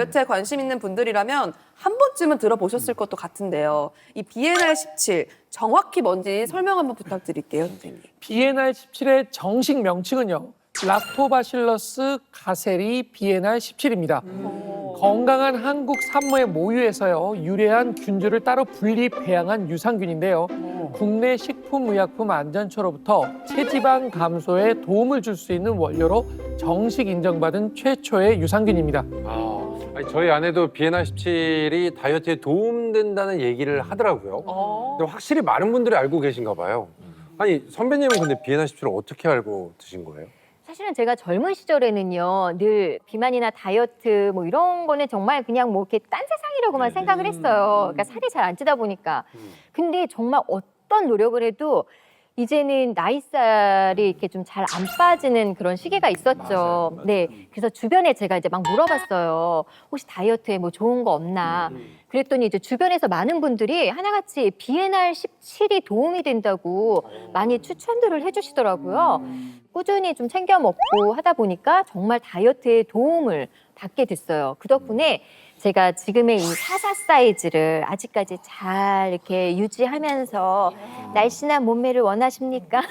다이어트에 관심 있는 분들이라면 한 번쯤은 들어보셨을 것도 같은데요. 이 BNR17 정확히 뭔지 설명 한번 부탁드릴게요, 선생님. BNR17의 정식 명칭은요. 락토바실러스 가세리 BNR17입니다. 건강한 한국 산모의 모유에서요. 유래한 균주를 따로 분리 배양한 유산균인데요. 국내 식품의약품안전처로부터 체지방 감소에 도움을 줄 수 있는 원료로 정식 인정받은 최초의 유산균입니다. 아니, 저희 아내도 BNR17이 다이어트에 도움된다는 얘기를 하더라고요. 근데 확실히 많은 분들이 알고 계신가 봐요. 아니, 선배님은 근데 BNR17을 어떻게 알고 드신 거예요? 사실은 제가 젊은 시절에는요, 늘 비만이나 다이어트 뭐 이런 거는 정말 그냥 뭐 이렇게 딴 세상이라고만 생각을 했어요. 그러니까 살이 잘 안 찌다 보니까. 근데 정말 어떤 노력을 해도 이제는 나이살이 이렇게 좀 잘 안 빠지는 그런 시기가 있었죠. 맞아요. 네. 그래서 주변에 제가 이제 막 물어봤어요. 혹시 다이어트에 뭐 좋은 거 없나? 그랬더니 이제 주변에서 많은 분들이 하나같이 BNR17이 도움이 된다고 많이 추천들을 해주시더라고요. 꾸준히 좀 챙겨 먹고 하다 보니까 정말 다이어트에 도움을 받게 됐어요. 그 덕분에 제가 지금의 이 44 사이즈를 아직까지 잘 이렇게 유지하면서 날씬한 몸매를 원하십니까?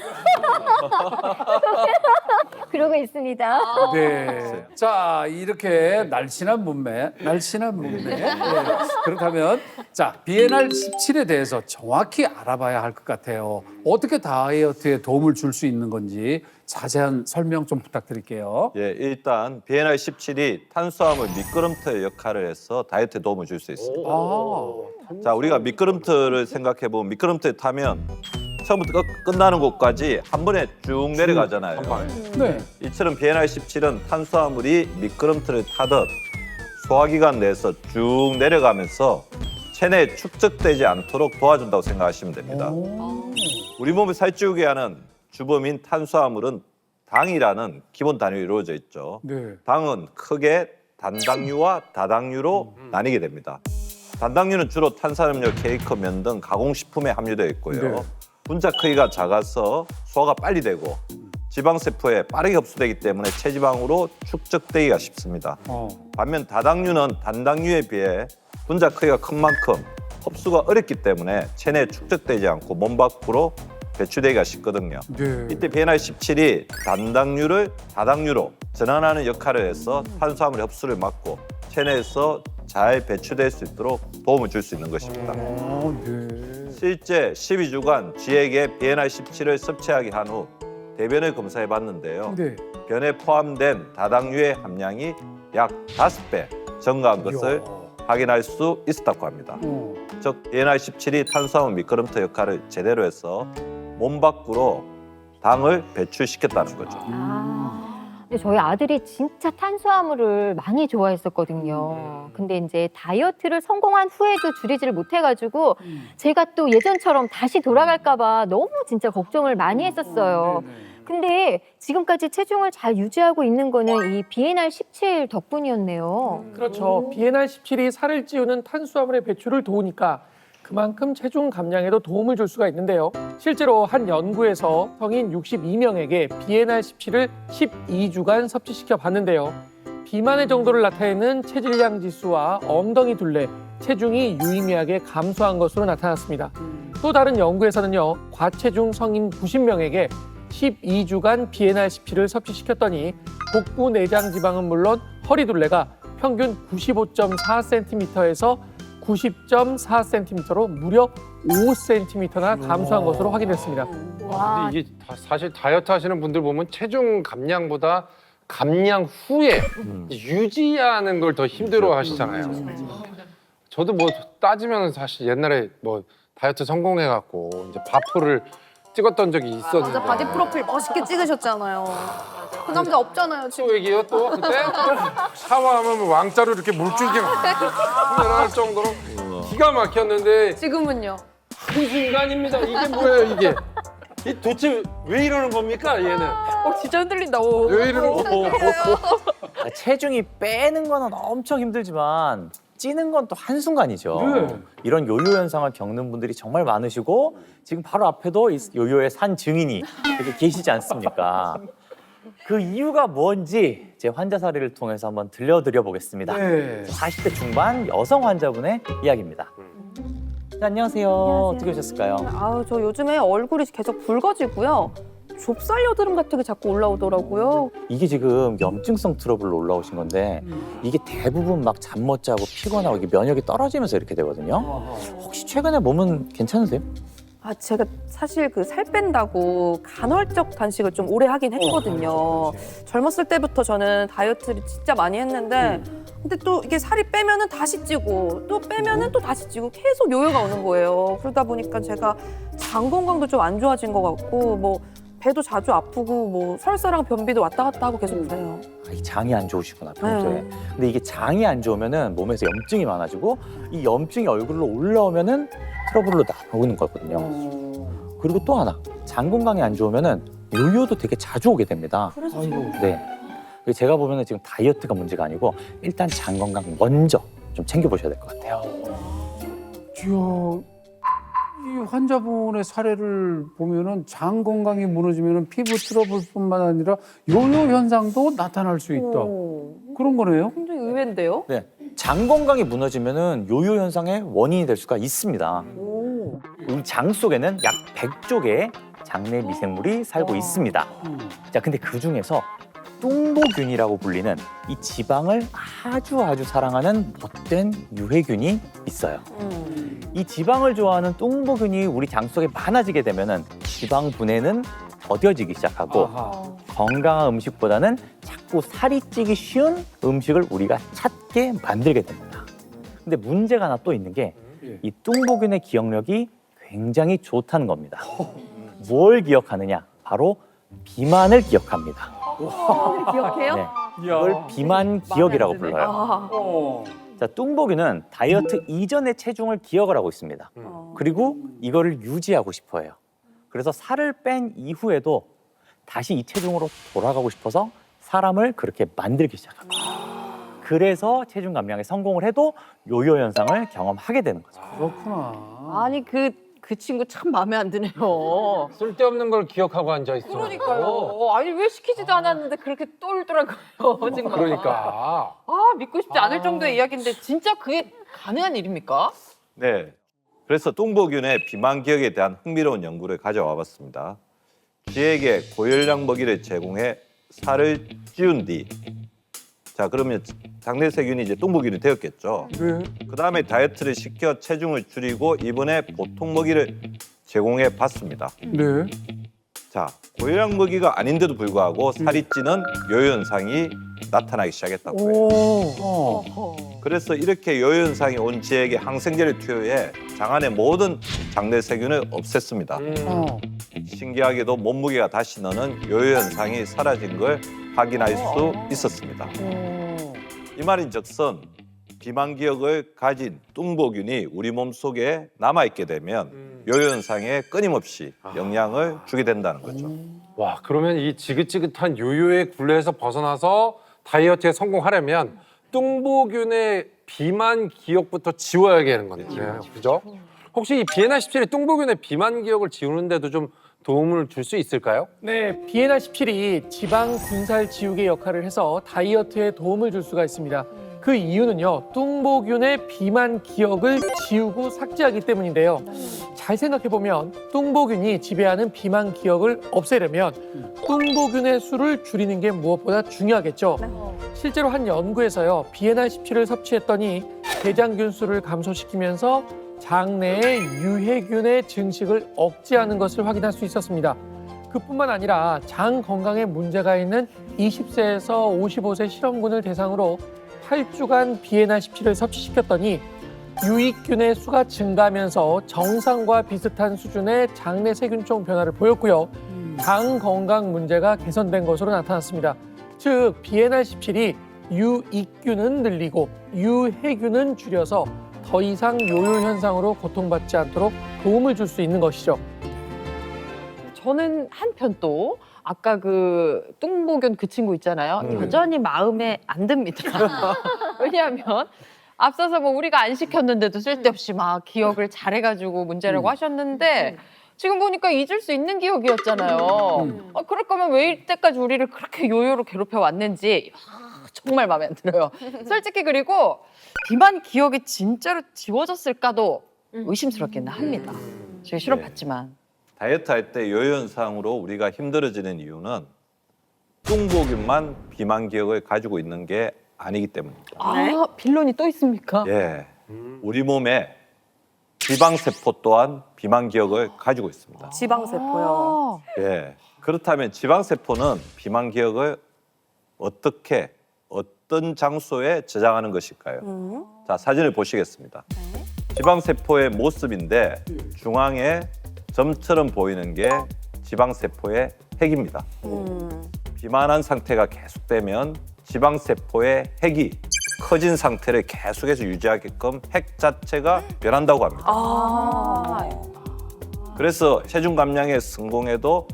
그러고 있습니다. 네. 자, 이렇게 날씬한 몸매. 네. 그렇다면 자, BNR17에 대해서 정확히 알아봐야 할 것 같아요. 어떻게 다이어트에 도움을 줄 수 있는 건지 자세한 설명 좀 부탁드릴게요. 예, 일단 BNR17이 탄수화물 미끄럼틀 역할을 해서 다이어트에 도움을 줄 수 있습니다. 자, 우리가 미끄럼틀을 생각해 보면 미끄럼틀 타면 처음부터 끝나는 곳까지 한 번에 쭉 내려가잖아요. 네. 이처럼 BNR17은 탄수화물이 미끄럼틀을 타듯 소화기관 내에서 쭉 내려가면서 체내에 축적되지 않도록 도와준다고 생각하시면 됩니다. 우리 몸을 살찌우게 하는 주범인 탄수화물은 당이라는 기본 단위로 이루어져 있죠. 네. 당은 크게 단당류와 다당류로 나뉘게 됩니다. 단당류는 주로 탄산음료, 케이크, 면 등 가공식품에 함유되어 있고요. 네. 분자 크기가 작아서 소화가 빨리 되고 지방세포에 빠르게 흡수되기 때문에 체지방으로 축적되기가 쉽습니다. 반면 다당류는 단당류에 비해 분자 크기가 큰 만큼 흡수가 어렵기 때문에 체내에 축적되지 않고 몸 밖으로 배출되기가 쉽거든요. 네. 이때 BNR17이 단당류를 다당류로 전환하는 역할을 해서 탄수화물의 흡수를 막고 체내에서 잘 배출될 수 있도록 도움을 줄 수 있는 것입니다. 네. 실제 12주간 쥐에게 BNR17을 섭취하게 한 후 대변을 검사해 봤는데요. 네. 변에 포함된 다당류의 함량이 약 5배 증가한 것을 확인할 수 있었다고 합니다. 즉 BNR17이 탄수화물 미끄럼틀 역할을 제대로 해서 몸 밖으로 당을 배출시켰다는 거죠. 근데 저희 아들이 진짜 탄수화물을 많이 좋아했었거든요. 근데 이제 다이어트를 성공한 후에도 줄이지를 못해가지고 제가 또 예전처럼 다시 돌아갈까 봐 너무 진짜 걱정을 많이 했었어요. 근데 지금까지 체중을 잘 유지하고 있는 거는 이 BNR17 덕분이었네요. 그렇죠. BNR17이 살을 찌우는 탄수화물의 배출을 도우니까 그만큼 체중 감량에도 도움을 줄 수가 있는데요. 실제로 한 연구에서 성인 62명에게 BNR17을 12주간 섭취시켜 봤는데요. 비만의 정도를 나타내는 체질량 지수와 엉덩이 둘레, 체중이 유의미하게 감소한 것으로 나타났습니다. 또 다른 연구에서는요. 과체중 성인 90명에게 12주간 BNR17을 섭취시켰더니 복부 내장 지방은 물론 허리 둘레가 평균 95.4cm에서 90.4cm로 무려 5cm나 감소한 것으로 확인됐습니다. 근데 이게 사실 다이어트 하시는 분들 보면 체중 감량보다 감량 후에 유지하는 걸 더 힘들어 하시잖아요. 저도 뭐 따지면 사실 옛날에 뭐 다이어트 성공해갖고 이제 바프를 찍었던 적이 있었는데. 진짜 바디 프로필 멋있게 찍으셨잖아요. 그 남자 없잖아요, 지금. 또 얘기요 또 그때 샤워하면 왕자로 이렇게 물줄기가 내려갈 정도로 기가 막혔는데 지금은요? 한순간입니다. 이게 뭐예요 이게? 이 도대체 왜 이러는 겁니까 얘는? 진짜 흔들린다. 오. 왜 이러는 거? 체중이 빼는 거는 엄청 힘들지만 찌는 건 또 한순간이죠. 네. 이런 요요 현상을 겪는 분들이 정말 많으시고 지금 바로 앞에도 이 요요의 산 증인이 이렇게 계시지 않습니까? 그 이유가 뭔지 제 환자 사례를 통해서 한번 들려드려 보겠습니다. 네. 40대 중반 여성 환자분의 이야기입니다. 네, 안녕하세요. 어떻게 오셨을까요? 아우, 저 요즘에 얼굴이 계속 붉어지고요. 좁쌀 여드름 같은 게 자꾸 올라오더라고요. 이게 지금 염증성 트러블로 올라오신 건데 이게 대부분 막 잠 못 자고 피곤하고 이게 면역이 떨어지면서 이렇게 되거든요. 혹시 최근에 몸은 괜찮으세요? 아, 제가 사실 그 살 뺀다고 간헐적 단식을 좀 오래 하긴 했거든요. 젊었을 때부터 저는 다이어트를 진짜 많이 했는데 근데 또 이게 살이 빼면은 다시 찌고 또 빼면은 또 다시 찌고 계속 요요가 오는 거예요. 그러다 보니까 제가 장 건강도 좀 안 좋아진 것 같고 뭐 배도 자주 아프고 뭐 설사랑 변비도 왔다 갔다 하고 계속 그래요. 아, 이 장이 안 좋으시구나 평소에. 네. 근데 이게 장이 안 좋으면은 몸에서 염증이 많아지고 이 염증이 얼굴로 올라오면은 트러블로 나오는 거거든요. 그리고 또 하나 장 건강이 안 좋으면은 요요도 되게 자주 오게 됩니다. 네. 그래서 제가 보면은 지금 다이어트가 문제가 아니고 일단 장 건강 먼저 좀 챙겨보셔야 될 것 같아요. 이야, 이 환자분의 사례를 보면은 장 건강이 무너지면은 피부 트러블뿐만 아니라 요요 현상도 나타날 수 있다. 오, 그런 거네요. 굉장히 의외인데요? 네. 장 건강이 무너지면은 요요 현상의 원인이 될 수가 있습니다. 오. 우리 장 속에는 약 100조 개의 장내 미생물이 살고 있습니다. 자, 근데 그 중에서 뚱보균이라고 불리는 이 지방을 아주 사랑하는 못된 유해균이 있어요. 이 지방을 좋아하는 뚱보균이 우리 장 속에 많아지게 되면은 지방 분해는 더뎌지기 시작하고 아하. 건강한 음식보다는 자꾸 살이 찌기 쉬운 음식을 우리가 찾게 만들게 됩니다. 근데 문제가 하나 또 있는 게 이 뚱보균의 기억력이 굉장히 좋다는 겁니다. 뭘 기억하느냐? 바로 비만을 기억합니다. 기억해요? 네. 이걸 비만 기억이라고 불러요. 아. 어. 자, 뚱보균은 다이어트 이전의 체중을 기억을 하고 있습니다. 그리고 이거를 유지하고 싶어 해요. 그래서 살을 뺀 이후에도 다시 이 체중으로 돌아가고 싶어서 사람을 그렇게 만들기 시작합니다. 그래서 체중 감량에 성공을 해도 요요 현상을 경험하게 되는 거죠. 그렇구나. 아니 그 친구 참 마음에 안 드네요. 쓸데없는 걸 기억하고 앉아 있어. 그러니까요. 아니 왜 시키지도 않았는데 그렇게 똘똘하고요 정말. 그러니까. 아 믿고 싶지 않을 정도의 이야기인데 진짜 그게 가능한 일입니까? 네. 그래서 뚱보균의 비만 기억에 대한 흥미로운 연구를 가져와 봤습니다. 쥐에게 고열량 먹이를 제공해 살을 찌운 뒤, 자 그러면 장내 세균이 이제 뚱보균이 되었겠죠. 네. 그 다음에 다이어트를 시켜 체중을 줄이고 이번에 보통 먹이를 제공해 봤습니다. 네. 자 고열량 먹이가 아닌데도 불구하고 살이 찌는 요요 현상이 나타나기 시작했다고 해요. 어. 그래서 이렇게 요요 현상이 온 쥐에게 항생제를 투여해 장 안의 모든 장내 세균을 없앴습니다. 어. 신기하게도 몸무게가 다시 너는 요요 현상이 사라진 걸 확인할 수 있었습니다. 이 말인즉슨 비만 기억을 가진 뚱보균이 우리 몸 속에 남아있게 되면 요요 현상에 끊임없이 영향을 주게 된다는 거죠. 와, 그러면 이 지긋지긋한 요요의 굴레에서 벗어나서 다이어트에 성공하려면 뚱보균의 비만 기억부터 지워야 되는 건데요. 그죠? 혹시 이 비엔나17이 뚱보균의 비만 기억을 지우는데도 좀 도움을 줄 수 있을까요? 네, 비엔나17이 지방 군살 지우개 역할을 해서 다이어트에 도움을 줄 수가 있습니다. 그 이유는요, 뚱보균의 비만 기억을 지우고 삭제하기 때문인데요. 잘 생각해보면 뚱보균이 지배하는 비만 기억을 없애려면 뚱보균의 수를 줄이는 게 무엇보다 중요하겠죠. 실제로 한 연구에서요, 비엔나17을 섭취했더니 대장균 수를 감소시키면서 장내의 유해균의 증식을 억제하는 것을 확인할 수 있었습니다. 그뿐만 아니라 장 건강에 문제가 있는 20세에서 55세 실험군을 대상으로 8주간 비엔나17을 섭취시켰더니 유익균의 수가 증가하면서 정상과 비슷한 수준의 장내 세균총 변화를 보였고요. 장 건강 문제가 개선된 것으로 나타났습니다. 즉, 비엔나17이 유익균은 늘리고 유해균은 줄여서 더 이상 요요 현상으로 고통받지 않도록 도움을 줄 수 있는 것이죠. 저는 한편 또 아까 그 뚱보균 그 친구 있잖아요. 여전히 마음에 안 듭니다. 왜냐하면 앞서서 뭐 우리가 안 시켰는데도 쓸데없이 막 기억을 잘해가지고 문제라고 하셨는데 지금 보니까 잊을 수 있는 기억이었잖아요. 그럴 거면 왜 이때까지 우리를 그렇게 요요로 괴롭혀 왔는지 정말 마음에 안 들어요. 솔직히 그리고 비만 기억이 진짜로 지워졌을까도 의심스럽기는 합니다. 제가 실험봤지만. 다이어트 할 때 요요 현상으로 우리가 힘들어지는 이유는 뚱보균만 비만 기억을 가지고 있는 게 아니기 때문입니다. 아, 빌런이 또 있습니까? 예, 우리 몸에 지방세포 또한 비만 기억을 가지고 있습니다. 지방세포요. 예, 그렇다면 지방세포는 비만 기억을 어떻게 어떤 장소에 저장하는 것일까요? 자, 사진을 보시겠습니다. 지방세포의 모습인데 중앙에 점처럼 보이는 게 지방세포의 핵입니다. 비만한 상태가 계속되면 지방세포의 핵이 커진 상태를 계속해서 유지하게끔 핵 자체가 변한다고 합니다. 그래서 체중 감량에 성공해도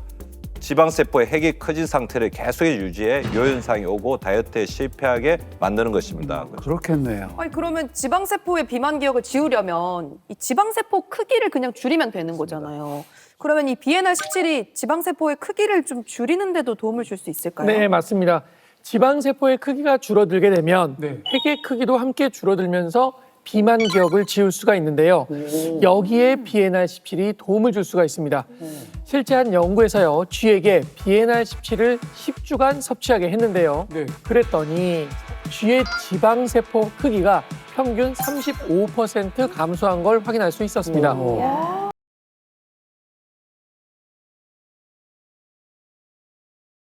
지방세포의 핵이 커진 상태를 계속해서 유지해 요현상이 오고 다이어트에 실패하게 만드는 것입니다. 그렇겠네요. 아니 그러면 지방세포의 비만 기억을 지우려면 이 지방세포 크기를 그냥 줄이면 되는 거잖아요. 그러면 이 BNR17이 지방세포의 크기를 좀 줄이는 데도 도움을 줄 수 있을까요? 네, 맞습니다. 지방세포의 크기가 줄어들게 되면 네. 핵의 크기도 함께 줄어들면서 비만 기억을 지울 수가 있는데요. 여기에 BNR17이 도움을 줄 수가 있습니다. 실제 한 연구에서요, 쥐에게 BNR17을 10주간 섭취하게 했는데요. 네. 그랬더니 쥐의 지방세포 크기가 평균 35% 감소한 걸 확인할 수 있었습니다.